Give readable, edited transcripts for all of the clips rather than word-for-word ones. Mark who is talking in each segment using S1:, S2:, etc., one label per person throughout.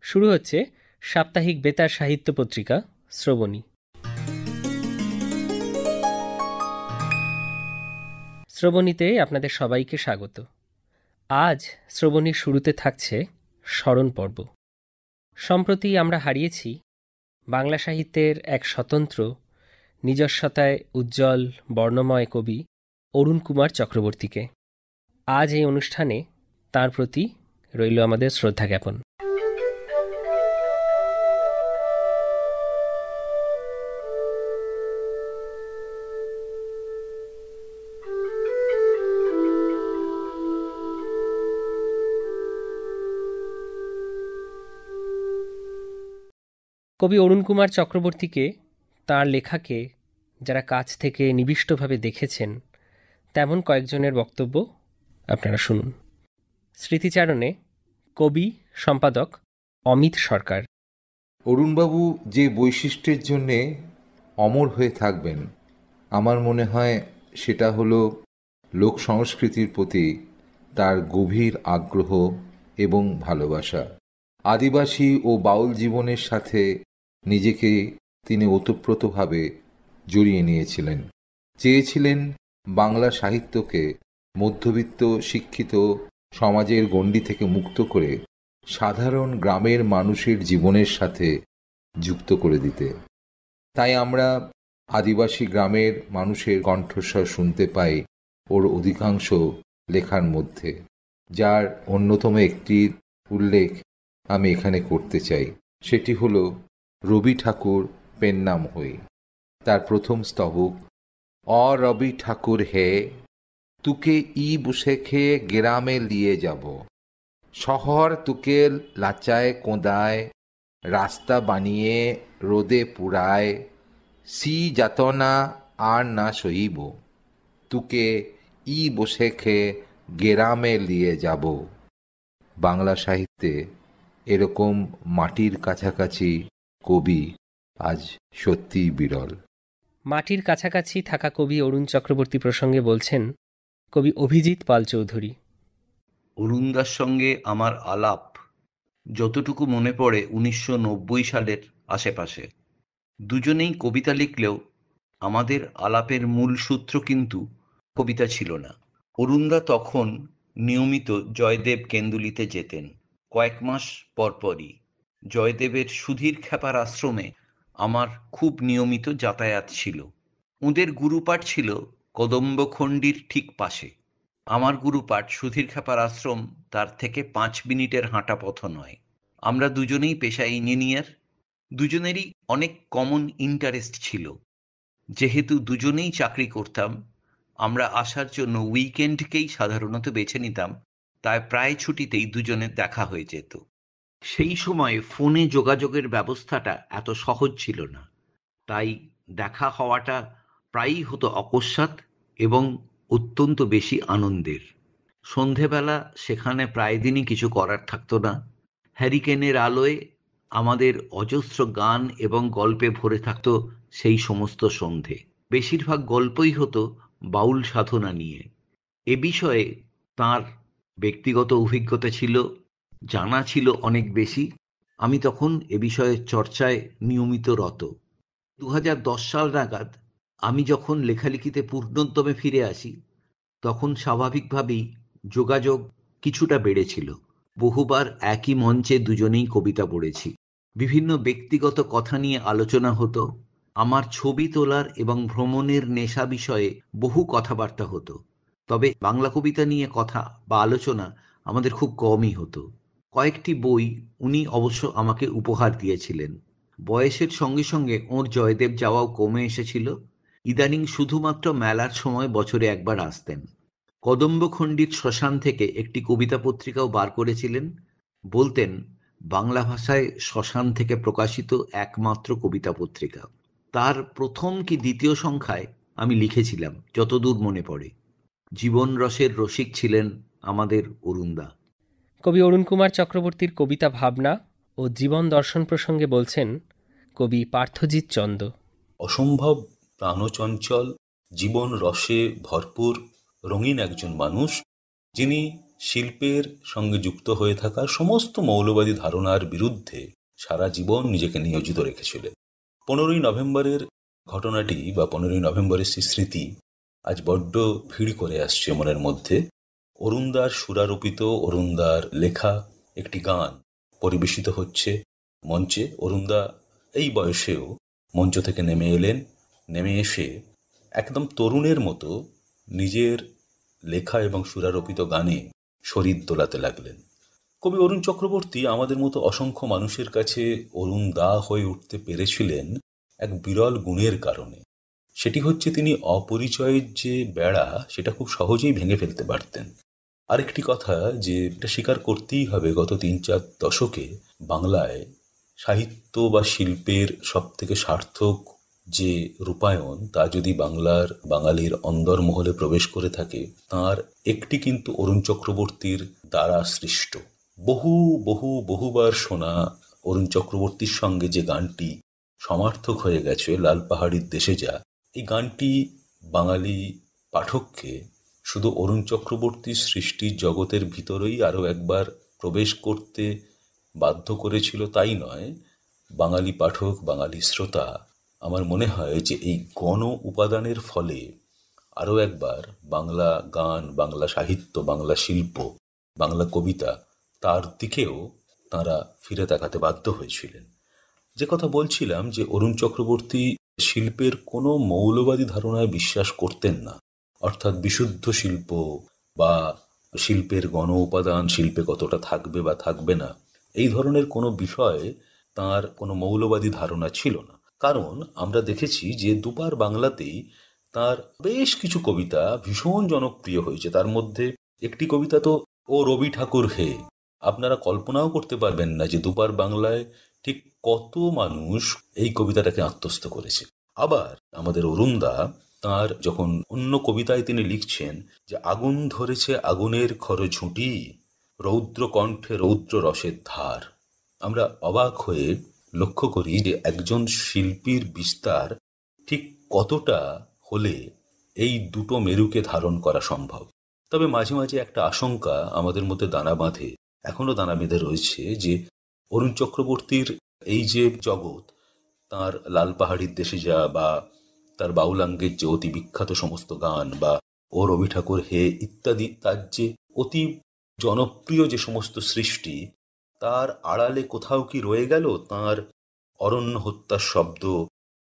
S1: শুরু হচ্ছে সাপ্তাহিক বেতার সাহিত্য পত্রিকা শ্রবণী। শ্রবণীতে আপনাদের সবাইকে স্বাগত। আজ শ্রবণীর শুরুতে থাকছে স্মরণ পর্ব। সম্প্রতি আমরা হারিয়েছি বাংলা সাহিত্যের এক স্বতন্ত্র, নিজস্বতায় উজ্জ্বল বর্ণময় কবি অরুণ কুমার চক্রবর্তীকে। আজ এই অনুষ্ঠানে তাঁর প্রতি রইল আমাদের শ্রদ্ধা জ্ঞাপন। কবি অরুণ কুমার চক্রবর্তীকে, তাঁর লেখাকে যারা কাছ থেকে নিবিষ্টভাবে দেখেছেন, তেমন কয়েকজনের বক্তব্য আপনারা শুনুন। স্মৃতিচারণে কবি সম্পাদক অমিত সরকার।
S2: অরুণবাবু যে বৈশিষ্ট্যের জন্যে অমর হয়ে থাকবেন, আমার মনে হয় সেটা হলো লোক সংস্কৃতির প্রতি তার গভীর আগ্রহ এবং ভালোবাসা। আদিবাসী ও বাউল জীবনের সাথে নিজেকে তিনি ওতপ্রোতভাবে জড়িয়ে নিয়েছিলেন। চেয়েছিলেন বাংলা সাহিত্যকে মধ্যবিত্ত শিক্ষিত সমাজের গণ্ডি থেকে মুক্ত করে সাধারণ গ্রামের মানুষের জীবনের সাথে যুক্ত করে দিতে। তাই আমরা আদিবাসী গ্রামের মানুষের কণ্ঠস্বর শুনতে পাই ওর অধিকাংশ লেখার মধ্যে, যার অন্যতম একটি উল্লেখ আমি এখানে করতে চাই। সেটি হলো রবি ঠাকুর পেন নাম হই। তার প্রথম স্তবক, অ রবি ঠাকুর হে, তুকে ই বুসে খেয়ে গ্রামে লিয়ে যাব, শহর তুকে লাচায় কোঁদায়, রাস্তা বানিয়ে রোদে পুরায়, সি যাতনা আর না সইব, তুকে ই বসে খেয়ে গ্রামে লিয়ে যাব। বাংলা সাহিত্যে এরকম মাটির কাছাকাছি কবি আজ সত্যিই বিরল।
S1: মাটির কাছাকাছি থাকা কবি অরুণ চক্রবর্তী প্রসঙ্গে বলছেন কবি অভিজিৎ পাল চৌধুরী।
S3: অরুণদার সঙ্গে আমার আলাপ যতটুকু মনে পড়ে 1990 সালের আশেপাশে। দুজনেই কবিতা লিখলেও আমাদের আলাপের মূল সূত্র কিন্তু কবিতা ছিল না। অরুণদা তখন নিয়মিত জয়দেব কেন্দুলিতে যেতেন। কয়েক মাস পরপরই জয়দেবের সুধীর খ্যাপার আশ্রমে আমার খুব নিয়মিত যাতায়াত ছিল। ওদের গুরুপাঠ ছিল কদম্বখণ্ডির ঠিক পাশে। আমার গুরুপাঠ সুধীর খ্যাপার আশ্রম তার থেকে 5 মিনিটের হাঁটা পথ নয়। আমরা দুজনেই পেশায় ইঞ্জিনিয়ার। দুজনেরই অনেক কমন ইন্টারেস্ট ছিল। যেহেতু দুজনেই চাকরি করতাম, আমরা আসার জন্য উইকেন্ডকেই সাধারণত বেছে নিতাম। তাই প্রায় ছুটিতেই দুজনের দেখা হয়ে যেত। সেই সময় ফোনে যোগাযোগের ব্যবস্থাটা এত সহজ ছিল না, তাই দেখা হওয়াটা প্রায়ই হতো অকস্মাৎ এবং অত্যন্ত বেশি আনন্দের। সন্ধেবেলা সেখানে প্রায় দিনই কিছু করার থাকতো না। হ্যারিকেনের আলোয় আমাদের অজস্র গান এবং গল্পে ভরে থাকতো সেই সমস্ত সন্ধে। বেশিরভাগ গল্পই হতো বাউল সাধনা নিয়ে। এ বিষয়ে তার ব্যক্তিগত অভিজ্ঞতা ছিল, জানা ছিল অনেক বেশি। আমি তখন এ বিষয়ে চর্চায় নিয়মিত রত। 2010 সাল নাগাদ আমি যখন লেখালেখিতে পূর্ণোদ্যমে ফিরে আসি, তখন স্বাভাবিকভাবেই যোগাযোগ কিছুটা বেড়েছিল। বহুবার একই মঞ্চে দুজনেই কবিতা পড়েছি। বিভিন্ন ব্যক্তিগত কথা নিয়ে আলোচনা হতো। আমার ছবি তোলার এবং ভ্রমণের নেশা বিষয়ে বহু কথাবার্তা হতো। তবে বাংলা কবিতা নিয়ে কথা বা আলোচনা আমাদের খুব কমই হতো। কয়েকটি বই উনি অবশ্য আমাকে উপহার দিয়েছিলেন। বয়সের সঙ্গে সঙ্গে ওর জয়দেব যাওয়াও কমে এসেছিল। ইদানিং শুধুমাত্র মেলার সময় বছরে একবার আসতেন। কদম্বখণ্ডির শ্মশান থেকে একটি কবিতা পত্রিকাও বার করেছিলেন। বলতেন, বাংলা ভাষায় শ্মশান থেকে প্রকাশিত একমাত্র কবিতা পত্রিকা। তার প্রথম কি দ্বিতীয় সংখ্যায় আমি লিখেছিলাম, যতদূর মনে পড়ে। জীবন রসের রসিক ছিলেন আমাদের অরুণদা।
S1: কবি অরুণ কুমার চক্রবর্তীর কবিতা ভাবনা ও জীবন দর্শন প্রসঙ্গে বলছেন কবি পার্থজিৎ চন্দ।
S4: অসম্ভব প্রাণচঞ্চল, জীবন রসে ভরপুর, রঙিন একজন মানুষ, যিনি শিল্পের সঙ্গে যুক্ত হয়ে থাকা সমস্ত মৌলবাদী ধারণার বিরুদ্ধে সারা জীবন নিজেকে নিয়োজিত রেখেছিলেন। 15ই নভেম্বরের ঘটনাটি বা 15ই নভেম্বরের স্মৃতি আজ বড্ড ভিড় করে আসছে মনের মধ্যে। অরুণদার সুরারোপিত, অরুণদার লেখা একটি গান পরিবেশিত হচ্ছে মঞ্চে। অরুণদা এই বয়সেও মঞ্চ থেকে নেমে এলেন, নেমে এসে একদম তরুণের মতো নিজের লেখা এবং সুরারোপিত গানে শরীর দোলাতে লাগলেন। কবি অরুণ চক্রবর্তী আমাদের মতো অসংখ্য মানুষের কাছে অরুণ দা হয়ে উঠতে পেরেছিলেন এক বিরল গুণের কারণে। সেটি হচ্ছে তিনি অপরিচয়ের যে বেড়া সেটা খুব সহজেই ভেঙে ফেলতে পারতেন। আরেকটি কথা যে এটা স্বীকার করতেই হবে, গত 3-4 দশকে বাংলায় সাহিত্য বা শিল্পের সব থেকে সার্থক যে রূপায়ণ তা যদি বাঙালির অন্দরমহলে প্রবেশ করে থাকে, তার একটি কিন্তু অরুণ চক্রবর্তীর দ্বারা সৃষ্ট। বহুবার শোনা অরুণ চক্রবর্তীর সঙ্গে যে গানটি সমার্থক হয়ে গেছে, লাল পাহাড়ির দেশে যা, এই গানটি বাঙালি পাঠককে শুধু অরুণ চক্রবর্তীর সৃষ্টির জগতের ভিতরেই আরও একবার প্রবেশ করতে বাধ্য করেছিল তাই নয়, বাঙালি পাঠক, বাঙালি শ্রোতা, আমার মনে হয় যে এই গণ উপাদানের ফলে আরও একবার বাংলা গান, বাংলা সাহিত্য, বাংলা শিল্প, বাংলা কবিতা তার দিকেও তাঁরা ফিরে তাকাতে বাধ্য হয়েছিলেন। যে কথা বলছিলাম যে অরুণ চক্রবর্তী শিল্পের কোনো মৌলবাদী ধারণায় বিশ্বাস করতেন না, অর্থাৎ বিশুদ্ধ শিল্প বা শিল্পের গণ উপাদান শিল্পে কতটা থাকবে বা থাকবে না, এই ধরনের কোনো বিষয়ে তার কোনো মৌলবাদী ধারণা ছিল না। কারণ আমরা দেখেছি যে দুবার বাংলাতেই তার বেশ কিছু কবিতা ভীষণ জনপ্রিয় হয়েছে। তার মধ্যে একটি কবিতা তো ও রবি ঠাকুর হে, আপনারা কল্পনাও করতে পারবেন না যে দুবার বাংলায় ঠিক কত মানুষ এই কবিতাটাকে আত্মস্থ করেছে। আবার আমাদের অরুণদা তাঁর যখন অন্য কবিতায় তিনি লিখছেন যে আগুন ধরেছে আগুনের খরঝুঁটি, রৌদ্র কণ্ঠে রৌদ্র রসের ধার, আমরা অবাক হয়ে লক্ষ্য করি যে একজন শিল্পীর বিস্তার ঠিক কতটা হলে এই দুটো মেরুকে ধারণ করা সম্ভব। তবে মাঝে মাঝে একটা আশঙ্কা আমাদের মধ্যে দানা বাঁধে, এখনো দানা বেঁধে রয়েছে, যে অরুণ চক্রবর্তীর এই যে জগৎ, তার লাল পাহাড়ির দেশে যা বা তার বাউলাঙ্গের যে অতি বিখ্যাত সমস্ত গান বা ও রবি ঠাকুর হে ইত্যাদি, তার যে অতি জনপ্রিয় যে সমস্ত সৃষ্টি, তার আড়ালে কোথাও কি রয়ে গেল তার অরণ্য হত্যার শব্দ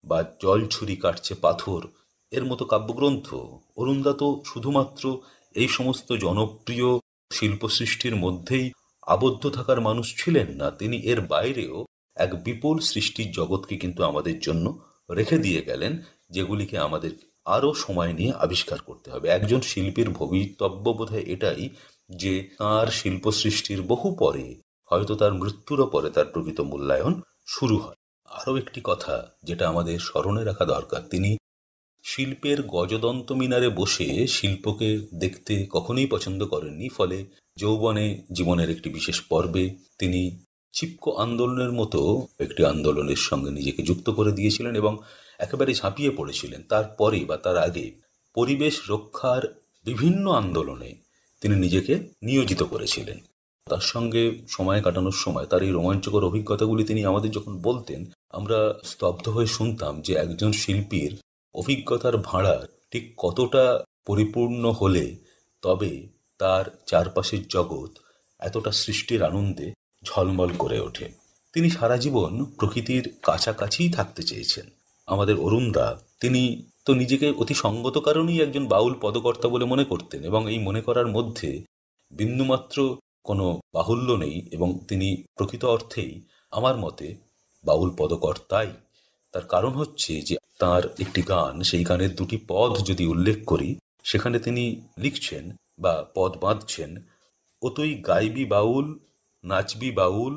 S4: বা জল ছুরি কাটছে পাথর এর মতো কাব্যগ্রন্থ? অরুণদা তো শুধুমাত্র এই সমস্ত জনপ্রিয় শিল্প সৃষ্টির মধ্যেই আবদ্ধ থাকার মানুষ ছিলেন না, তিনি এর বাইরেও এক বিপুল সৃষ্টির জগৎকে কিন্তু আমাদের জন্য রেখে দিয়ে গেলেন, যেগুলিকে আমাদের আরও সময় নিয়ে আবিষ্কার করতে হবে। একজন শিল্পীর ভবিতব্য বোধহয় এটাই যে তার শিল্প সৃষ্টির বহু পরে, হয়তো তার মৃত্যুরও পরে, তার প্রকৃত মূল্যায়ন শুরু হয়। আরও একটি কথা যেটা আমাদের স্মরণে রাখা দরকার, তিনি শিল্পের গজদন্ত মিনারে বসে শিল্পকে দেখতে কখনোই পছন্দ করেননি। ফলে যৌবনে জীবনের একটি বিশেষ পর্বে তিনি চিপকো আন্দোলনের মতো একটি আন্দোলনের সঙ্গে নিজেকে যুক্ত করে দিয়েছিলেন এবং একেবারে ঝাঁপিয়ে পড়েছিলেন। তারপরে বা তার আগে পরিবেশ রক্ষার বিভিন্ন আন্দোলনে তিনি নিজেকে নিয়োজিত করেছিলেন। তার সঙ্গে সময় কাটানোর সময় তার এই রোমাঞ্চকর অভিজ্ঞতাগুলি তিনি আমাদের যখন বলতেন, আমরা স্তব্ধ হয়ে শুনতাম যে একজন শিল্পীর অভিজ্ঞতার ভাঁড়ার ঠিক কতটা পরিপূর্ণ হলে তবে তার চারপাশের জগৎ এতটা সৃষ্টির আনন্দে ঝলমল করে ওঠে। তিনি সারা জীবন প্রকৃতির কাছাকাছিই থাকতে চেয়েছেন। আমাদের অরুণদা, তিনি তো নিজেকে অতি সঙ্গত কারণেই একজন বাউল পদকর্তা বলে মনে করতেন এবং এই মনে করার মধ্যে বিন্দুমাত্র কোনো বাহুল্য নেই এবং তিনি প্রকৃত অর্থেই আমার মতে বাউল পদকর্তাই। তার কারণ হচ্ছে যে তার একটি গান, সেই গানের দুটি পদ যদি উল্লেখ করি, সেখানে তিনি লিখছেন বা পদ বাঁধছেন, ও তুই গাইবি বাউল, নাচবি বাউল,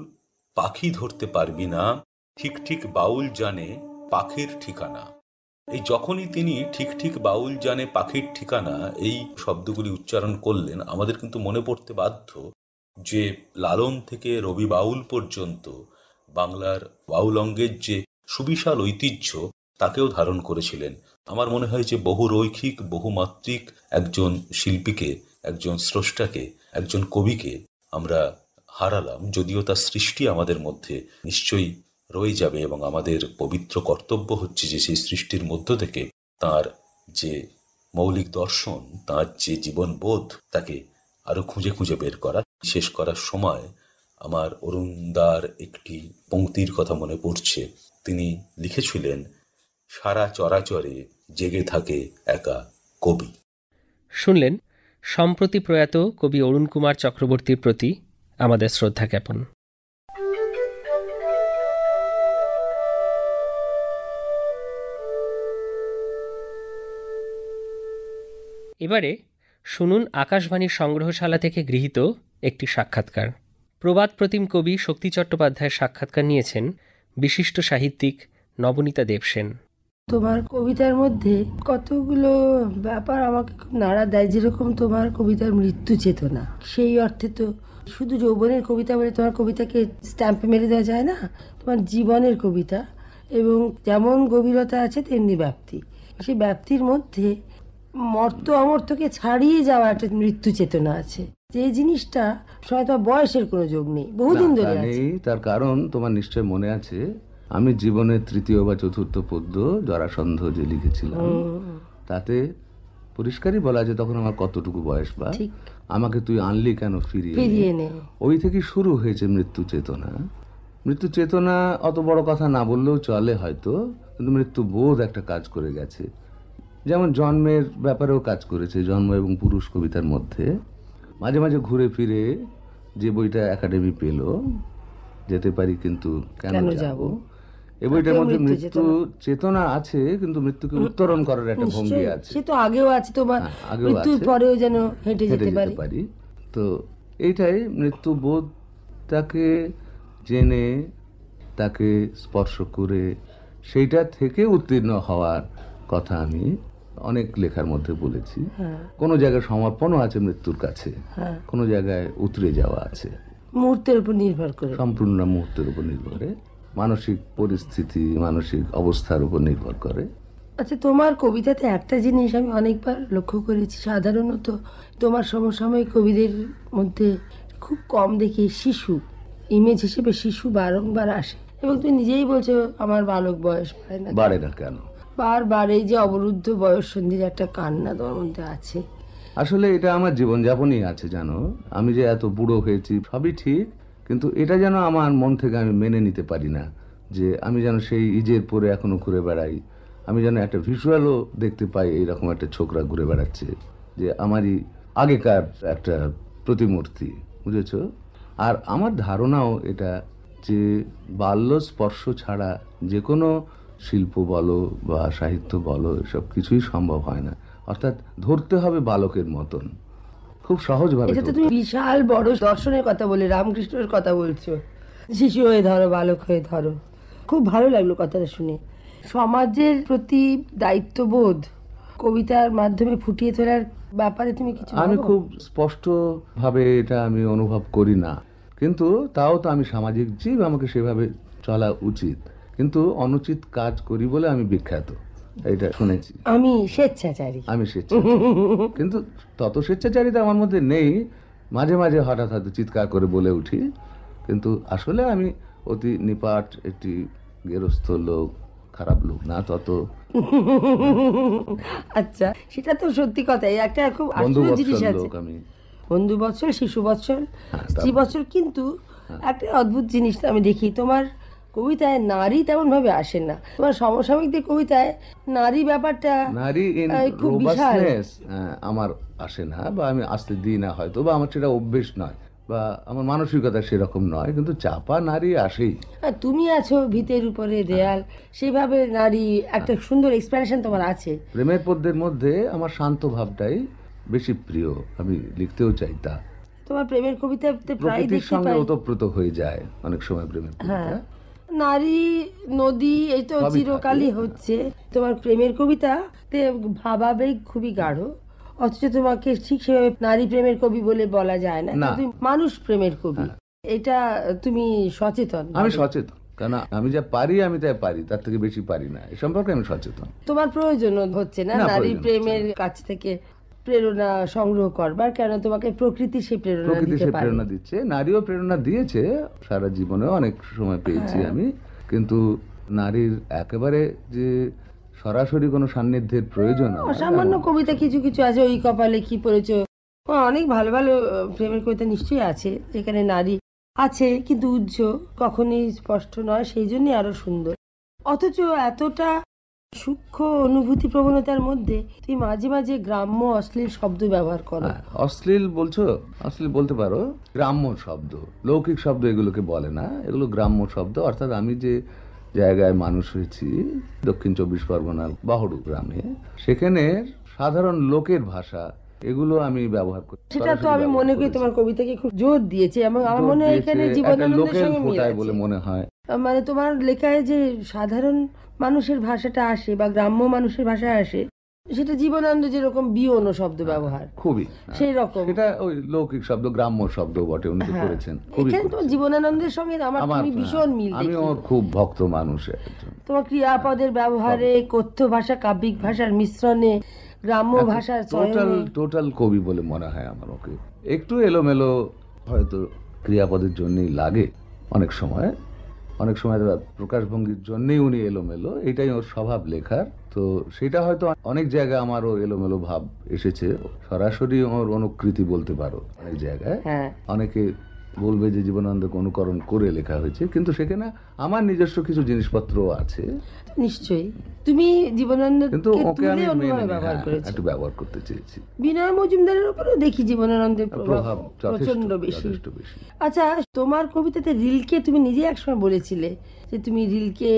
S4: পাখি ধরতে পারবি না, ঠিক ঠিক বাউল জানে পাখির ঠিকানা। এই যখনই তিনি ঠিক ঠিক বাউল জানে পাখির ঠিকানা এই শব্দগুলি উচ্চারণ করলেন, আমাদের কিন্তু মনে পড়তে বাধ্য যে লালন থেকে রবি বাউল পর্যন্ত বাংলার বাউল অঙ্গের যে সুবিশাল ঐতিহ্য তাকেও ধারণ করেছিলেন। আমার মনে হয় যে বহুরৈখিক, বহুমাত্রিক একজন শিল্পীকে, একজন স্রষ্টাকে একজন কবিকে আমরা হারালাম, যদিও তার সৃষ্টি আমাদের মধ্যে নিশ্চয়ই রয়ে যাবে এবং আমাদের পবিত্র কর্তব্য হচ্ছে যে সেই সৃষ্টির মধ্য থেকে তার যে মৌলিক দর্শন, তার যে জীবনবোধ, তাকে আরো খুঁজে খুঁজে বের করা। শেষ করার সময় আমার অরুণদার একটি পংক্তির কথা মনে পড়ছে। তিনি লিখেছিলেন, সারা চরাচরে জেগে থাকে একা কবি।
S1: শুনলেন সম্প্রতি প্রয়াত কবি অরুণ কুমার চক্রবর্তীর প্রতি আমাদের শ্রদ্ধা জ্ঞাপন। এবারে শুনুন আকাশবাণীর সংগ্রহশালা থেকে গৃহীত একটি সাক্ষাৎকার। প্রবাদ প্রতিম কবি শক্তি চট্টোপাধ্যায়ের সাক্ষাৎকার নিয়েছেন বিশিষ্ট সাহিত্যিক নবনীতা দেবসেন।
S5: তোমার কবিতার মধ্যে কতগুলো ব্যাপার আমাকে খুব নাড়া দেয়। যেরকম তোমার কবিতার মৃত্যু চেতনা, সেই অর্থে তো শুধু যৌবনের কবিতা বলে তোমার কবিতাকে স্ট্যাম্পে মেরে দেওয়া যায় না। তোমার জীবনের কবিতা, এবং যেমন গভীরতা আছে তেমনি ব্যাপ্তি। সেই ব্যাপ্তির মধ্যে মর্ত অমর্তকে ছাড়িয়ে যাওয়া একটা মৃত্যু চেতনা আছে, যে জিনিসটা সময় তোমার বয়সের কোনো যোগ নেই, বহুদিন ধরে আছে।
S6: তার কারণ তোমার নিশ্চয় মনে আছে, আমি জীবনের তৃতীয় বা চতুর্থ পদ্য জরাসন্ধ যে লিখেছিলাম, তাতে পরিষ্কারই বলা আছে তখন আমার কতটুকু বয়স, বা আমাকে তুই আনলি কেন ফিরিয়ে নে। ওই থেকে শুরু হয়েছে মৃত্যু চেতনা। মৃত্যু চেতনা অত বড় কথা না বললেও চলে হয়তো, কিন্তু মৃত্যু বোধ একটা কাজ করে গেছে। যেমন জন্মের ব্যাপারেও কাজ করেছে। জন্ম এবং পুরুষ কবিতার মধ্যে মাঝে মাঝে ঘুরে ফিরে যে বইটা একাডেমি পেল, যেতে পারি কিন্তু কেন যাব, এই বইটার মধ্যে মৃত্যু চেতনা আছে, কিন্তু মৃত্যুকে উত্তরণ করার একটা ভঙ্গি আছে।
S5: সে তো আগেও আছে, তোমার মৃত্যুর পরেও যেন হেঁটে যেতে পারি।
S6: তো এইটাই মৃত্যু বোধটাকে জেনে, তাকে স্পর্শ করে, সেইটা থেকে উত্তীর্ণ হওয়ার কথা আমি অনেক লেখার মধ্যে বলেছি। কোনো জায়গায় সমর্পণও আছে মৃত্যুর কাছে, কোনো জায়গায় উতরে যাওয়া আছে,
S5: মুহূর্তের উপর নির্ভর করে,
S6: সম্পূর্ণ মুহূর্তের উপর নির্ভর করে, মানসিক পরিস্থিতি, মানসিক অবস্থার উপর নির্ভর করে।
S5: আচ্ছা, তোমার কবিতাতে একটা জিনিস আমি অনেকবার লক্ষ্য করেছি, সাধারণত তোমার সমসাময়িক কবিদের মধ্যে খুব কম দেখি শিশু ইমেজ হিসেবে শিশু বারংবার আসে, এবং তুমি নিজেই বলছো আমার বালক বয়স
S6: বাড়ে না কেন,
S5: বারবার এই যে অবরুদ্ধ বয়স সন্ধির একটা কান্না তোমার মধ্যে আছে।
S6: আসলে এটা আমার জীবনযাপনই আছে, জানো। আমি যে এত বুড়ো হয়েছি সবই ঠিক, কিন্তু এটা যেন আমার মন থেকে আমি মেনে নিতে পারি না, যে আমি যেন সেই ইজের পরে এখনো ঘুরে বেড়াই। আমি যেন একটা ভিজুয়ালও দেখতে পাই, এইরকম একটা ছোকরা ঘুরে বেড়াচ্ছে, যে আমারই আগেকার একটা প্রতিমূর্তি, বুঝেছো? আর আমার ধারণাও এটা যে বাল্য স্পর্শ ছাড়া যে কোনো শিল্প বলো বা সাহিত্য বলো, এসব কিছুই সম্ভব হয় না। অর্থাৎ ধরতে হবে বালকের মতন, খুব সহজভাবে।
S5: এটা তো তুমি বিশাল বড় দর্শনের কথা বলে, রামকৃষ্ণের কথা বলছো, শিশু হয়ে ধরো, বালক হয়ে ধরো। খুব ভালো লাগলো কথাটা শুনে। সমাজের প্রতি দায়িত্ববোধ কবিতার মাধ্যমে ফুটিয়ে তোলার ব্যাপারে তুমি কিছু?
S6: আমি খুব স্পষ্ট ভাবে এটা আমি অনুভব করি না, কিন্তু তাও তো আমি সামাজিক জীব, আমাকে সেভাবে চলা উচিত। কিন্তু অনুচিত কাজ করি বলে আমি বিখ্যাত, এটা শুনেছি।
S5: আমি স্বেচ্ছাচারী,
S6: কিন্তু তত স্বেচ্ছাচারিতা আমার মধ্যে নেই। মাঝে মাঝে হঠাৎ হয়তো চিৎকার করে বলে উঠি, কিন্তু আসলে আমি অতি নিপাট একটি গেরস্থ লোক, খারাপ লোক না তত।
S5: আচ্ছা, সেটা তো সত্যি কথাই। একটা খুব আশ্চর্য জিনিস আছে,
S6: আমি
S5: বন্ধু বৎসল, শিশু বৎসল, স্ত্রী বৎসল, কিন্তু একটা অদ্ভুত জিনিস আমি দেখি তোমার কবিতায়, নারী তেমন ভাবে আসে না। তোমার সমসাময়িকদের কবিতায় নারী ব্যাপারটা,
S6: নারী
S5: খুব বিশাল
S6: আমার আসে না, বা আমি আসতে দিই না হয়তো, বা আমার সেটা অভ্যেস নয়, বা আমার মানসিকতা সেরকম নয়, কিন্তু চাপা নারী আসেই।
S5: তুমি আছো ভিতের উপরে দেয়াল, সেভাবে নারী একটা সুন্দর এক্সপ্রেশন তোমার আছে।
S6: প্রেমের পদ্যের মধ্যে আমার শান্ত ভাবটাই বেশি প্রিয়, আমি লিখতেও চাই তা।
S5: তোমার প্রেমের কবিতাতে প্রায় দেখতে
S6: সঙ্গে
S5: পাই
S6: ওতপ্রোত হয়ে যায় অনেক সময় প্রেমের কবিতা।
S5: নারী, নদী, এই তো চিরকালই হচ্ছে। তোমার প্রেমের কবিতাতে ভাবাবেগ খুবই গাঢ়, অথচ তোমাকে ঠিক সেভাবে নারী প্রেমের কবি বলে বলা যায় না, তুমি মানুষ প্রেমের কবি। এটা তুমি সচেতন?
S6: আমি সচেতন, কারণ আমি যা পারি আমি তাই পারি, তার থেকে বেশি পারি না, এ সম্পর্কে আমি সচেতন।
S5: তোমার প্রয়োজন হচ্ছে না নারী প্রেমের কাছ থেকে? প্রেরণা সংগ্রহ করবার, কেন তোমাকে প্রকৃতি সেই প্রেরণা
S6: প্রকৃতি
S5: দিতে
S6: সে
S5: পারে।
S6: প্রেরণা দিচ্ছে, নারীও প্রেরণা দিয়েছে, সারা জীবনে অনেক সময় পেয়েছি আমি, কিন্তু নারীর একেবারে যে সরাসরি কোনো সান্নিধ্যের প্রয়োজন আমার,
S5: অসামান্য কবিতা কিছু কিছু আছে, ওই কপালে কি পড়েছো, অনেক ভালো ভালো প্রেমের কবিতা নিশ্চয়ই আছে যেখানে নারী আছে, কিন্তু উজ্জ্বল, কখনই স্পষ্ট নয়, সেই জন্যই আরো সুন্দর। অথচ এতটা সূক্ষ্ম অনুভূতি প্রবণতার মধ্যে তুমি মাঝে মাঝে গ্রাম্য অশ্লীল শব্দ ব্যবহার করো।
S6: হ্যাঁ, অশ্লীল বলছো, অশ্লীল বলতে পারো, গ্রাম্য শব্দ, লৌকিক শব্দ এগুলোকে বলে না, এগুলো গ্রাম্য শব্দ। অর্থাৎ আমি যে জায়গায় মানুষ হয়েছি, দক্ষিণ 24 পরগনার বহড়ু গ্রামে, সেখানে সাধারণ লোকের ভাষা, এগুলো আমি ব্যবহার করি।
S5: সেটা তো আমি মনে করি তোমার কবিতাকে খুব জোর দিয়েছে, এবং আমার মনে হয় এখানে জীবনানন্দের
S6: লোকের
S5: সঙ্গে মিল
S6: ফোটায়
S5: আছে।
S6: বলে মনে হয়।
S5: মানে তোমার লেখায় যে সাধারণ মানুষের ভাষাটা আসে বা গ্রাম্য মানুষের ভাষা আসে, সেটা জীবনানন্দ যেরকম বিয়ন শব্দ ব্যবহার
S6: খুবই
S5: সেই রকম,
S6: এটা ওই লৌকিক শব্দ, গ্রাম্য শব্দ বটে, উনি তো করেছেন, খুবই
S5: এখানে তোমার জীবনানন্দের সঙ্গে আমার তুমি ভীষণ মিল
S6: আমি
S5: দেখি।
S6: ওর খুব ভক্ত মানুষ একজন।
S5: তোমার ক্রিয়াপদের ব্যবহারে, কথ্য ভাষা কাব্যিক ভাষার মিশ্রণে, গ্রাম্য ভাষার চয়নে,
S6: টোটাল কবি বলে মনে হয় আমার ওকে। একটু এলোমেলো হয়তো ক্রিয়াপদের জন্যই লাগে অনেক সময়, অনেক সময় প্রকাশভঙ্গির জন্যই উনি এলোমেলো, এটাই ওর স্বভাব লেখার। তো সেটা হয়তো অনেক জায়গায় আমারও এলোমেলো ভাব এসেছে, সরাসরি ওর অনুকৃতি বলতে পারো অনেক জায়গায়।
S5: হ্যাঁ,
S6: অনেকে বলবে যে জীবনানন্দকে অনুকরণ করে লেখা হয়েছে, কিন্তু সেখানে আমার নিজস্ব কিছু জিনিসপত্র আছে
S5: নিশ্চয়ই তুমি জীবনানন্দকে
S6: কিন্তু ওকে আমি
S5: তুলে অন্যভাবে
S6: মেনে
S5: ব্যবহার করেছো।
S6: একটু ব্যবহার করতে চেয়েছি।
S5: বিনয় মজুমদারের উপরেও দেখি জীবনানন্দের
S6: প্রভাব
S5: প্রভাব প্রচন্ড বেশি।
S6: যথেষ্ট বেশি।
S5: আচ্ছা, তোমার কবিতাতে রিলকে তুমি নিজে একসময় বলেছিলে যে তুমি রিলকে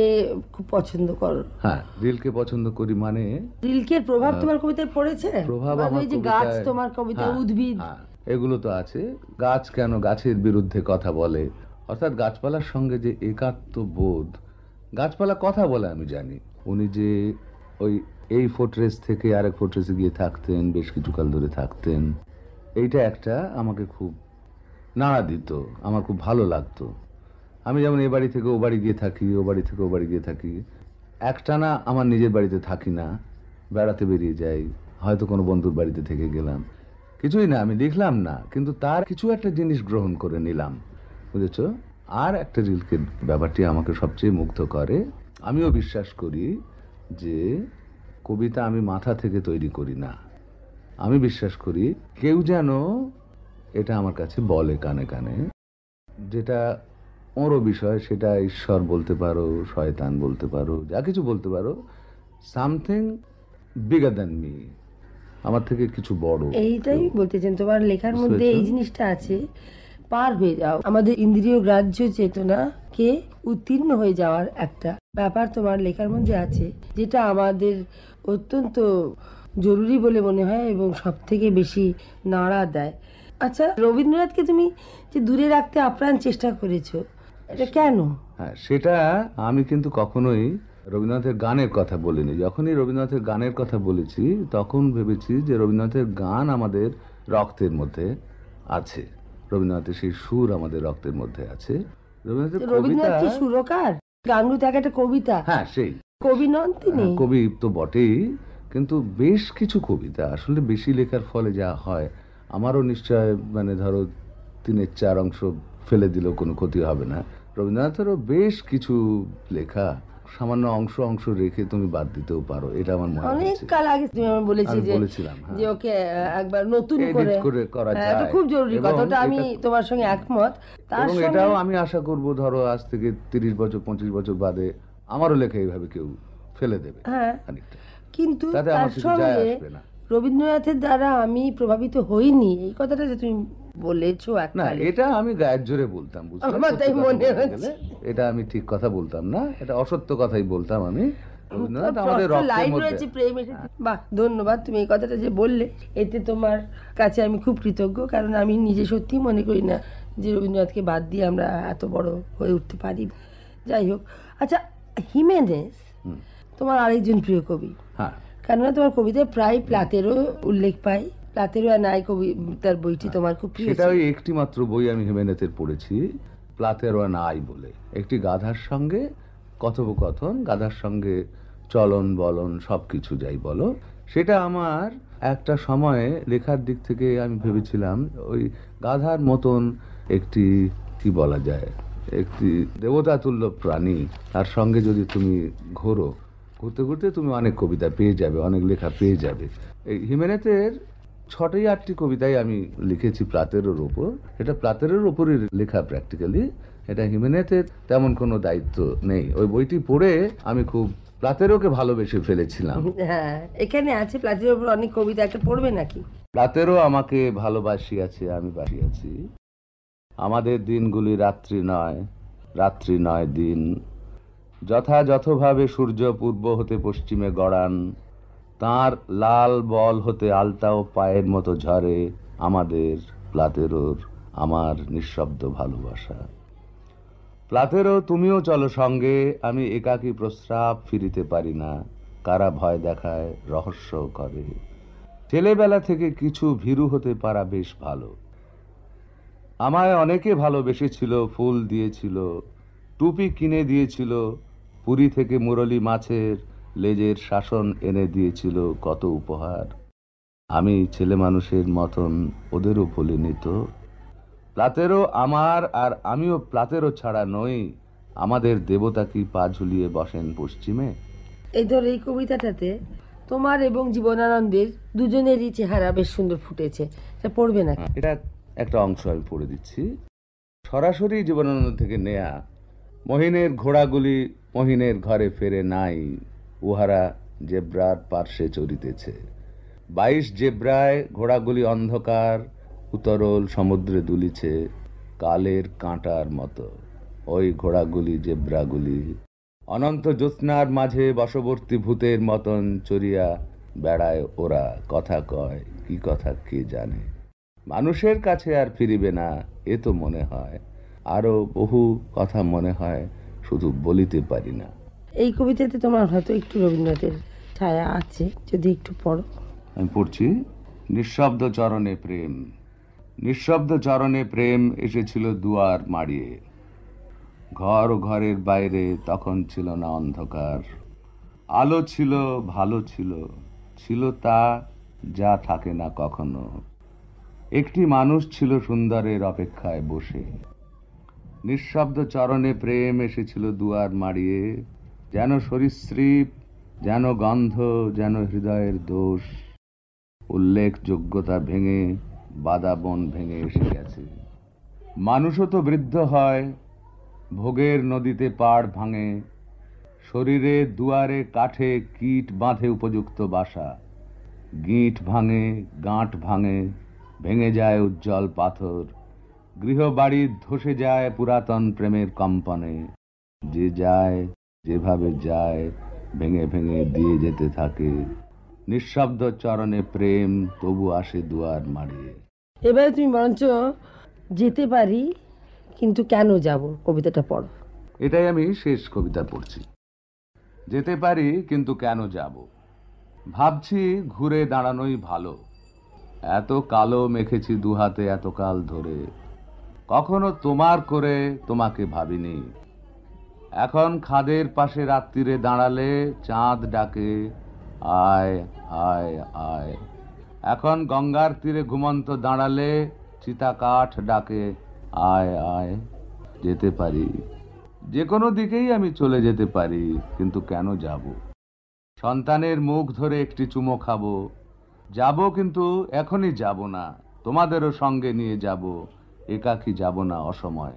S5: খুব পছন্দ করো।
S6: হ্যাঁ, রিলকে পছন্দ করি, মানে
S5: রিলকের প্রভাব তোমার কবিতায় পড়েছে?
S6: প্রভাব
S5: বা
S6: আমার
S5: ওই যে গাছ
S6: কবিতায়-
S5: তোমার কবিতা,
S6: হ্যাঁ,
S5: উদ্ভিদ,
S6: হ্যাঁ, এগুলো তো আছে। গাছ কেন গাছের বিরুদ্ধে কথা বলে, অর্থাৎ গাছপালার সঙ্গে যে একাত্ম বোধ, গাছপালা কথা বলে আমি জানি। উনি যে ওই এই ফোর্ট্রেস থেকে আরেক ফোর্ট্রেসে গিয়ে থাকতেন, বেশ কিছুকাল ধরে থাকতেন, এইটা একটা আমাকে খুব নাড়া দিত, আমার খুব ভালো লাগতো। আমি যেমন এ বাড়ি থেকে ও বাড়ি গিয়ে থাকি, ও বাড়ি থেকে ও বাড়ি গিয়ে থাকি, একটানা আমার নিজের বাড়িতে থাকি না, বেড়াতে বেরিয়ে যাই, হয়তো কোনো বন্ধুর বাড়িতে থেকে গেলাম, কিছুই না, আমি লিখলাম না, কিন্তু তার কিছু একটা জিনিস গ্রহণ করে নিলাম, বুঝেছ? আর একটা রিলকের ব্যাপারটি আমাকে সবচেয়ে মুগ্ধ করে। আমিও বিশ্বাস করি যে কবিতা আমি মাথা থেকে তৈরি করি না, আমি বিশ্বাস করি কেউ যেন এটা আমার কাছে বলে কানে কানে, যেটা ওরও বিষয়, সেটা ঈশ্বর বলতে পারো, শয়তান বলতে পারো, যা কিছু বলতে পারো, সামথিং বিগার দ্যান মি, আমার থেকে কিছু বড়।
S5: এইটাই বলতেছেন তোমার লেখার
S6: বুঝতে
S5: মধ্যে এই
S6: পেরেছো?
S5: জিনিসটা আছে, পার হয়ে যাও, আমাদের ইন্দ্রিয় গ্রাহ্য চেতনাকে উত্তীর্ণ হয়ে যাওয়ার একটা ব্যাপার তোমার লেখার মধ্যে আছে, যেটা আমাদের অত্যন্ত জরুরি বলে মনে হয় এবং সব থেকে বেশি নাড়া দেয়। আচ্ছা, রবীন্দ্রনাথকে তুমি যে দূরে রাখতে আপ্রাণ চেষ্টা করেছো, এটা কেন?
S6: হ্যাঁ, সেটা আমি কিন্তু কখনোই রবীন্দ্রনাথের গানের কথা বলিনি। যখনই রবীন্দ্রনাথের গানের কথা বলেছি, তখন ভেবেছি যে রবীন্দ্রনাথের গান আমাদের রক্তের মধ্যে আছে, রবীন্দ্রনাথের সেই সুর আমাদের রক্তের মধ্যে আছে। রবীন্দ্রনাথের
S5: রবীন্দ্রনাথ কি
S6: কবিতা,
S5: সুরকার? গানগুলো তো একটা কবিতা,
S6: হ্যাঁ সেই
S5: কবি নন তিনি?
S6: হ্যাঁ, কবি তো বটেই, কিন্তু বেশ কিছু কবিতা আসলে বেশি লেখার ফলে যা হয়, আমারও নিশ্চয় মানে ধরো 3/4 অংশ ফেলে দিলেও কোনো ক্ষতি হবে না। রবীন্দ্রনাথেরও বেশ কিছু লেখা সামান্য অংশ রেখে তুমি বাদ দিতেও পারো, এটা আমার মনে
S5: অনেক
S6: হচ্ছে।
S5: কাল আগে তুমি আমার বলেছি
S6: আমি
S5: যে
S6: বলেছিলাম, হ্যাঁ,
S5: যে ওকে একবার নতুন
S6: edit
S5: করে
S6: করে করা
S5: হ্যাঁ, এটা
S6: যায়।
S5: খুব জরুরি
S6: এবং
S5: কথা, ওটা আমি
S6: এটা-
S5: তোমার সঙ্গে একমত। তার
S6: এবং
S5: সঙ্গে
S6: এটাও আমি আশা করব ধরো আজ থেকে 30 বছর 25 বছর বাদে আমারও লেখা এইভাবে কেউ ফেলে দেবে
S5: হ্যাঁ,
S6: খানিকটা,
S5: কিন্তু
S6: তাতে
S5: তার
S6: আমার কিছু যায়
S5: সঙ্গে
S6: আসবে না।
S5: রবীন্দ্রনাথের দ্বারা আমি প্রভাবিত হইনি, এই কথাটা যে তুমি বলেছো
S6: না,
S5: এককালে,
S6: এটা আমি গায়ের জোরে বলতাম, বুঝলে?
S5: আমার তাই
S6: সত্যি কথা
S5: মনে
S6: বলতে
S5: হচ্ছে।
S6: গেলে এটা আমি ঠিক কথা বলতাম না, এটা অসত্য কথাই বলতাম আমি। রবীন্দ্রনাথ আমাদের রক্তের
S5: লাইন
S6: মধ্যে।
S5: রয়েছে, প্রেম এসেছে। বাহ, ধন্যবাদ, তুমি এই কথাটা যে বললে, এতে তোমার কাছে আমি খুব কৃতজ্ঞ, কারণ আমি নিজে সত্যি মনে করি না যে রবীন্দ্রনাথকে বাদ দিয়ে আমরা এত বড় হয়ে উঠতে পারি। যাই হোক, আচ্ছা, হিমেনেস
S6: হুম।
S5: তোমার আরেকজন প্রিয় কবি,
S6: হ্যাঁ,
S5: কেননা তোমার কবিতায় প্রায় প্লাতেরও উল্লেখ পাই, প্লাতেরো আর নাই কবিতার বইটি তোমার খুব প্রিয়
S6: সেটা
S5: ছিল।
S6: ওই একটি মাত্র বই আমি হিমেনেথের পড়েছি, প্লাতেরো নাই বলে, একটি গাধার সঙ্গে কথোপকথন, গাধার সঙ্গে চলন বলন সবকিছু যাই বলো, সেটা আমার একটা সময়ে লেখার দিক থেকে আমি ভেবেছিলাম ওই গাধার মতন একটি, কি বলা যায়, একটি দেবতাতুল্য প্রাণী, তার সঙ্গে যদি তুমি ঘুরতে ঘুরতে তুমি অনেক কবিতা পেয়ে যাবে, অনেক লেখা পেয়ে যাবে। এই হিমেনেতের 6-8টি কবিতাই আমি লিখেছি প্লাতেরোর ওপর। এটা প্লাতেরোর ওপরই লেখা প্র্যাকটিক্যালি। এটা হিমেনেতের তেমন কোনো দায়িত্ব নেই। ওই বইটি পড়ে আমি খুব প্লাতেরোকে ভালোবেসে ফেলেছিলাম।
S5: হ্যাঁ, এখানে আছে প্লাতের উপর অনেক কবিতা, একটা পড়বে নাকি?
S6: প্লাতেরো আমাকে ভালোবাসিয়াছে, আমি বাসিয়াছি। আমাদের দিনগুলি রাত্রি নয় দিন। যথাযথভাবে সূর্য পূর্ব হতে পশ্চিমে গড়ান, তার লাল বল হতে আলতাও পায়ের মতো ঝরে আমাদের প্লাতেরোর আমার নিঃশব্দ ভালোবাসা। প্লাতেরো, তুমিও চলো সঙ্গে, আমি একাকী প্রস্রাব ফিরিতে পারি না, কারা ভয় দেখায় রহস্য করে। ছেলেবেলা থেকে কিছু ভীরু হতে পারা বেশ ভালো। আমায় অনেকে ভালোবেসেছিল, ফুল দিয়েছিল, টুপি কিনে দিয়েছিল, পুরী থেকে মুরলি মাছের লেজের শাসন এনে দিয়েছিল, কত উপহার। আমি ছেলে মানুষের মতন ওদেরও ভুলিনি তো। প্লাতেরো আমার, আর আমিও প্লাতেরো ছাড়া নই। আমাদের দেবতা কি পা ঝুলিয়ে বসেন পশ্চিমে?
S5: এই ধর, এই কবিতাটাতে তোমার এবং জীবনানন্দের দুজনেরই চেহারা বেশ সুন্দর ফুটেছে। এটা পড়বে নাকি?
S6: এটা একটা অংশ আমি পড়ে দিচ্ছি, সরাসরি জীবনানন্দ থেকে নেয়া। মহিনের ঘোড়াগুলি মহিনের ঘরে ফেরে নাই, উহারা জেব্রার পার্শ্বে চরিতেছে। 22 জেব্রায় ঘোড়াগুলি অন্ধকার উতরল সমুদ্রে দুলিছে, কালের কাঁটার মতো। ওই ঘোড়াগুলি জেব্রাগুলি অনন্ত জ্যোৎস্নার মাঝে বশবর্তী ভূতের মতন চড়িয়া বেড়ায় ওরা, কথা কয়, কি কথা কে জানে। মানুষের কাছে আর ফিরিবে না এ তো মনে হয়, আরো বহু কথা মনে হয়, শুধু বলিতে পারি না।
S5: এই কবিতাতে তোমার হয়তো একটু রবীন্দ্রনাথের ছায়া আছে, যদি একটু পড়ো।
S6: আমি পড়ছি। নিঃশব্দ চরণে প্রেম। নিঃশব্দ চরণে প্রেম এসেছিল দুয়ার মাড়িয়ে। ঘর ও ঘরের বাইরে তখন ছিল না অন্ধকার, আলো ছিল, ভালো ছিল, ছিল তা যা থাকে না কখনো। একটি মানুষ ছিল সুন্দরের অপেক্ষায় বসে। নিঃশব্দ চরণে প্রেম এসেছিল দুয়ার মাড়িয়ে, যেন সরীসৃপ, যেন গন্ধ, যেন হৃদয়ের দোষ। উল্লেখযোগ্যতা ভেঙে বাদা বন ভেঙে এসে গেছে। মানুষও তো বৃদ্ধ হয়, ভোগের নদীতে পাড় ভাঙে, শরীরে দুয়ারে কাঠে কীট বাঁধে উপযুক্ত বাসা। গিঁট ভাঙে, গাঁট ভাঙে, ভেঙে যায় উজ্জ্বল পাথর। গৃহবাড়ি ধসে যায় পুরাতন প্রেমের কম্পনে। যে যায়, যেভাবে যায়, ভেঙে ভেঙে দিয়ে যেতে থাকে। নিঃশব্দ চরণে প্রেম তবু আসে দুয়ার মাড়িয়ে।
S5: এবারে তুমি বরঞ্চ যেতে পারি কিন্তু কেন যাব কবিতাটা পড়ো।
S6: এটাই আমি শেষ কবিতা পড়ছি। যেতে পারি কিন্তু কেন যাব। ভাবছি ঘুরে দাঁড়ানোই ভালো। এত কালো মেখেছি দুহাতে এতকাল ধরে, কখনো তোমার করে তোমাকে ভাবিনি। এখন খাদের পাশে রাত্রিরে দাঁড়ালে চাঁদ ডাকে, আয় আয় আয়। এখন গঙ্গার তীরে ঘুমন্ত দাঁড়ালে চিতাকাঠ ডাকে, আয় আয়। যেতে পারি, যে কোনো দিকেই আমি চলে যেতে পারি, কিন্তু কেন যাব। সন্তানের মুখ ধরে একটি চুমো খাবো, যাব কিন্তু এখনই যাব না। তোমাদেরও সঙ্গে নিয়ে যাব, একাকী যাব না অসময়।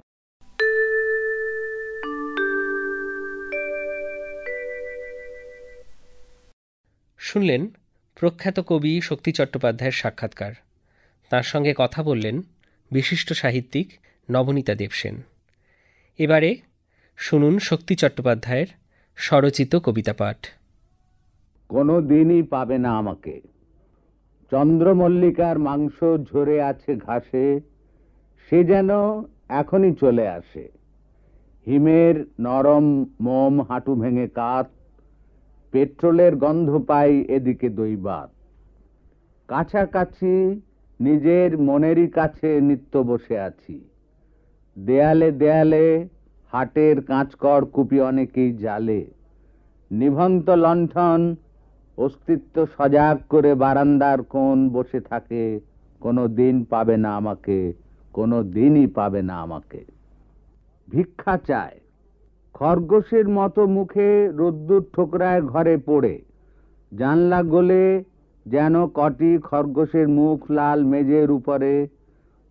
S1: শুনলেন প্রখ্যাত কবি শক্তি চট্টোপাধ্যায়ের সাক্ষাৎকার। তাঁর সঙ্গে কথা বললেন বিশিষ্ট সাহিত্যিক নবনীতা দেবসেন। এবারে শুনুন শক্তি চট্টোপাধ্যায়ের স্বরচিত কবিতা পাঠ।
S6: কোনো দিনই পাবে না আমাকে। চন্দ্রমল্লিকার মাংস ঝরে আছে ঘাসে, সে যেন এখনই চলে আসে। হিমের নরম মোম হাঁটু ভেঙে কাত, পেট্রোলের গন্ধ পাই এদিকে দৈবাত। কাছাকাছি নিজের মনেরই কাছে নিত্য বসে আছি। দেয়ালে দেয়ালে হাটের কাঁচকড় কুপি অনেকেই জালে। নিভন্ত লণ্ঠন অস্তিত্ব সজাগ করে বারান্দার কোণ বসে থাকে, কোনো দিন পাবে না আমাকে, কোনো দিনই পাবে না আমাকে। ভিক্ষা চায়, খরগোশের মতো মুখে রোদ্দুর ঠোকরায় ঘরে পড়ে, জানলা গলে যেন কটি খরগোশের মুখ লাল মেজের উপরে,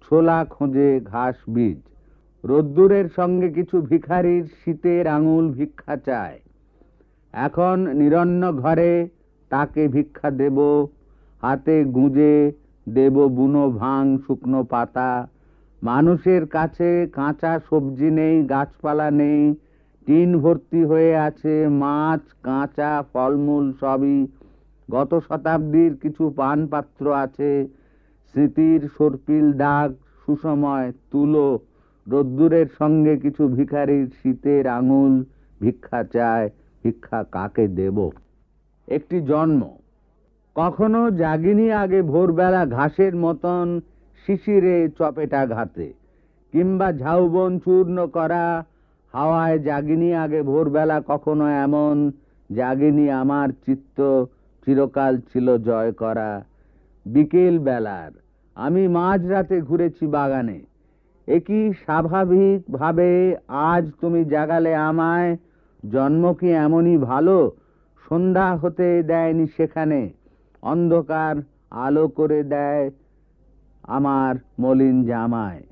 S6: ছোলা খোঁজে ঘাস বীজ। রোদ্দুরের সঙ্গে কিছু ভিখারির শীতের আঙুল ভিক্ষা চায়। এখন নিরন্ন ঘরে তাকে ভিক্ষা দেব, হাতে গুঁজে দেব বুনো ভাং শুকনো পাতা। মানুষের কাছে কাঁচা সবজি নেই, গাছপালা নেই, টিন ভর্তি হয়ে আছে মাছ, কাঁচা ফলমূল সবই। গত শতাব্দীর কিছু পানপাত্র আছে, স্মৃতির সর্পিল দাগ, সুসময় তুলো। রোদ্দুরের সঙ্গে কিছু ভিখারির শীতের আঙুল ভিক্ষা চায়, ভিক্ষা কাকে দেব? একটি জন্ম, কখনো জাগিনি আগে ভোরবেলা ঘাসের মতন শিশিরে চপেটাঘাতে, কিংবা ঝাউবন চূর্ণ করা হাওয়ায় জাগিনি আগে ভোরবেলা কখনো এমন, জাগিনি আমার চিত্ত চিরকাল ছিল জয় করা। বিকেল বেলার আমি মাঝরাতে ঘুরেছি বাগানে, একই স্বাভাবিক ভাবে আজ তুমি জাগালে আমায়। জন্ম কি এমনই ভালো? সন্ধ্যা হতে দেয়নি সেখানে, অন্ধকার আলো করে দেয় আমার মলিন জামায়।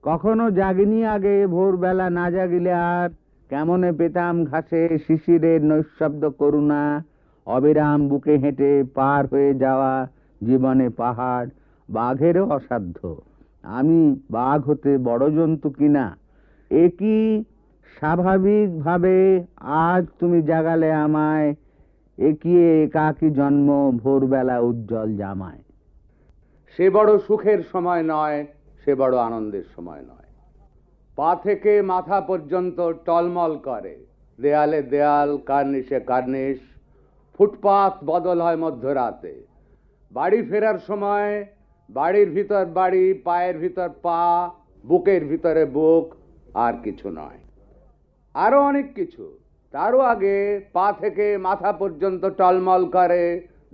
S6: কখনো জাগিনি আগে ভোরবেলা, না জাগিলে আর কেমনে পেতাম ঘাসে শিশিরের নৈঃশব্দ করুণা। অবিরাম বুকে হেঁটে পার হয়ে যাওয়া জীবনে পাহাড়, বাঘেরও অসাধ্য। আমি বাঘ হতে বড় জন্তু কিনা। একই স্বাভাবিক ভাবে আজ তুমি জাগালে আমায়, একিয়ে একাকী জন্ম ভোরবেলা উজ্জ্বল জামায়। সে বড় সুখের সময় নয়, সে বড় আনন্দের সময় নয়। পা থেকে মাথা পর্যন্ত টলমল করে, দেয়ালে দেয়াল, কার্নিশে কার্নিশ। ফুটপাত বদল হয় মধ্যরাতে। বাড়ি ফেরার সময় বাড়ির ভিতর বাড়ি, পায়ের ভিতর পা, বুকের ভিতরে বুক, আর কিছু নয়। আরো অনেক কিছু। তারও আগে পা থেকে মাথা পর্যন্ত টলমল করে,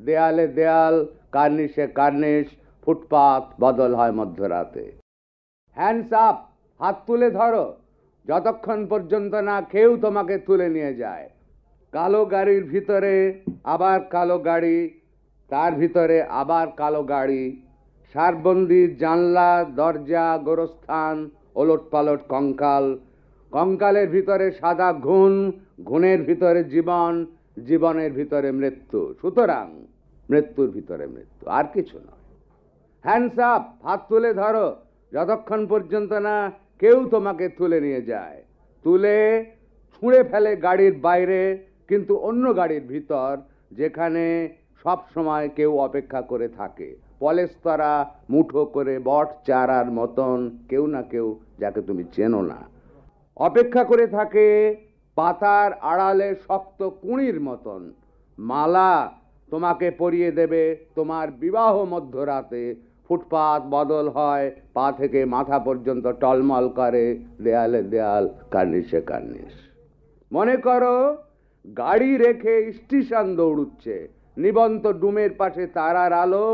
S6: দেয়ালে দেয়াল, কার্নিশে কার্নিশ। ফুটপাত বদল হয় মধ্যরাতে। হ্যান্ডস আপ, হাত তুলে ধরো, যতক্ষণ পর্যন্ত না কেউ তোমাকে তুলে নিয়ে যায়। কালো গাড়ির ভিতরে আবার কালো গাড়ি, তার ভিতরে আবার কালো গাড়ি। সারবন্দি জানলা, দরজা, গোরস্থান, ওলট পালট কঙ্কাল। কঙ্কালের ভিতরে সাদা ঘুণ, ঘুণের ভিতরে জীবন, জীবনের ভিতরে মৃত্যু। সুতরাং মৃত্যুর ভিতরে মৃত্যু, আর কিছু নয়। হ্যান্ডস আপ, হাত তুলে ধরো, যতক্ষণ পর্যন্ত না কেউ তোমাকে তুলে নিয়ে যায়। তুলে ছুঁড়ে ফেলে গাড়ির বাইরে, কিন্তু অন্য গাড়ির ভিতর, যেখানে সব সময় কেউ অপেক্ষা করে থাকে। পলেস্তরা মুঠো করে বট চারার মতন কেউ না কেউ, যাকে তুমি চেনো না, অপেক্ষা করে থাকে পাতার আড়ালে শক্ত কুঁড়ির মতন। মালা তোমাকে পরিয়ে দেবে তোমার বিবাহ মধ্যরাতে। ফুটপাত বদল হয়, পা থেকে মাথা পর্যন্ত টলমল করে, দেয়ালে দেয়াল, কার্নিশে কার্নিশ। মনে করো গাড়ি রেখে স্টেশন দৌড়ুচ্ছে, নিবন্ত ডুমের পাশে তারার আলো।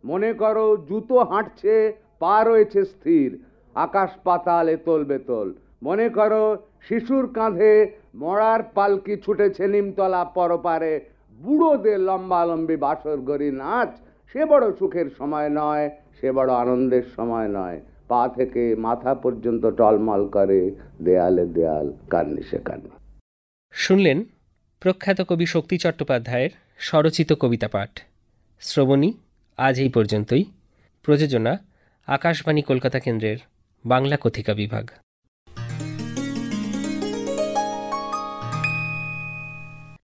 S6: মনে করো জুতো হাঁটছে, পা রয়েছে স্থির, আকাশ পাতাল এতল বেতল। মনে করো শিশুর কাঁধে মরার পালকি ছুটেছে নিমতলা পরপারে, বুড়োদের লম্বালম্বি বাসর গড়ি নাচ। সে বড় সুখের সময় নয়, সে বড় আনন্দের সময় নয়। পা থেকে মাথা পর্যন্ত টলমল করে, দেয়ালে দেয়াল, কার্নিশে কার্নিশ।
S1: শুনলেন প্রখ্যাত কবি শক্তি চট্টোপাধ্যায়ের স্বরচিত কবিতা পাঠ। শ্রবণী আজ এই পর্যন্তই। প্রযোজনা আকাশবাণী কলকাতা কেন্দ্রের বাংলা কথিকা বিভাগ।